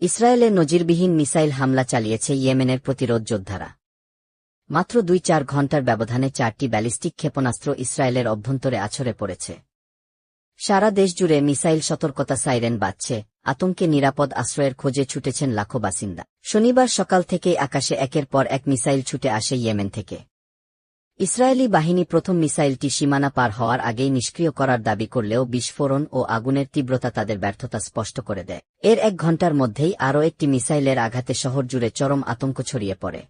ইসরায়েলে নজিরবিহীন মিসাইল হামলা চালিয়েছে ইয়েমেনের প্রতিরোধ যোদ্ধারা। মাত্র ২-৪ ঘণ্টার ব্যবধানে ৪টি ব্যালিস্টিক ক্ষেপণাস্ত্র ইসরায়েলের অভ্যন্তরে আছড়ে পড়েছে। সারা দেশ জুড়ে মিসাইল সতর্কতা সাইরেন বাজছে, আতঙ্কে নিরাপদ আশ্রয়ের খোঁজে ছুটেছেন লাখো বাসিন্দা। শনিবার সকাল থেকেই আকাশে একের পর এক মিসাইল ছুটে আসে ইয়েমেন থেকে। ইসরায়েলি বাহিনী প্রথম মিসাইলটি সীমানা পার হওয়ার আগেই নিষ্ক্রিয় করার দাবি করলেও বিস্ফোরণ ও আগুনের তীব্রতা তাদের ব্যর্থতা স্পষ্ট করে দেয়। এর ১ ঘণ্টার মধ্যেই আরও একটি মিসাইলের আঘাতে শহর জুড়ে চরম আতঙ্ক ছড়িয়ে পড়ে।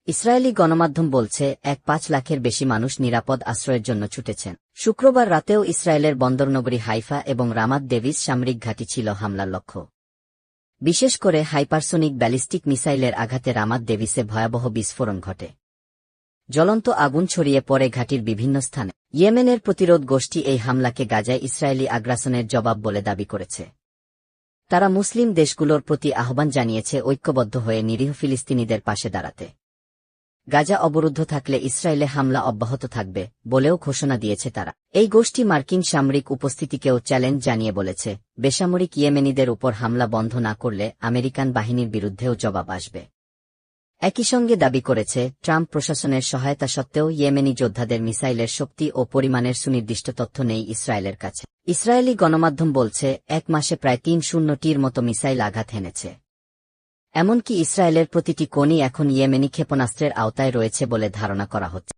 ইসরায়েলি গণমাধ্যম বলছে ৫ লাখের বেশি মানুষ নিরাপদ আশ্রয়ের জন্য ছুটেছেন। শুক্রবার রাতেও ইসরায়েলের বন্দরনগরী হাইফা এবং রামাত ডেভিস সামরিক ঘাঁটি ছিল হামলার লক্ষ্য। বিশেষ করে হাইপারসোনিক ব্যালিস্টিক মিসাইলের আঘাতে রামাত ডেভিসে ভয়াবহ বিস্ফোরণ ঘটে। জ্বলন্ত আগুন ছড়িয়ে পড়ে ঘাঁটির বিভিন্ন স্থানে। ইয়েমেনের প্রতিরোধ গোষ্ঠী এই হামলাকে গাজায় ইসরায়েলি আগ্রাসনের জবাব বলে দাবি করেছে। তারা মুসলিম দেশগুলোর প্রতি আহ্বান জানিয়েছে ঐক্যবদ্ধ হয়ে নিরীহ ফিলিস্তিনিদের পাশে দাঁড়াতে। গাজা অবরুদ্ধ থাকলে ইসরায়েলে হামলা অব্যাহত থাকবে বলেও ঘোষণা দিয়েছে তারা। এই গোষ্ঠী মার্কিন সামরিক উপস্থিতিকেও চ্যালেঞ্জ জানিয়ে বলেছে, বেসামরিক ইয়েমেনিদের উপর হামলা বন্ধ না করলে আমেরিকান বাহিনীর বিরুদ্ধেও জবাব আসবে। একই সঙ্গে দাবি করেছে, ট্রাম্প প্রশাসনের সহায়তা সত্ত্বেও ইয়েমেনি যোদ্ধাদের মিসাইলের শক্তি ও পরিমাণের সুনির্দিষ্ট তথ্য নেই ইসরায়েলের কাছে। ইসরায়েলি গণমাধ্যম বলছে, ১ মাসে প্রায় ৩০০টির মতো মিসাইল আঘাত হেনেছে। এমনকি ইসরায়েলের প্রতিটি কোণই এখন ইয়েমেনি ক্ষেপণাস্ত্রের আওতায় রয়েছে বলে ধারণা করা হচ্ছে।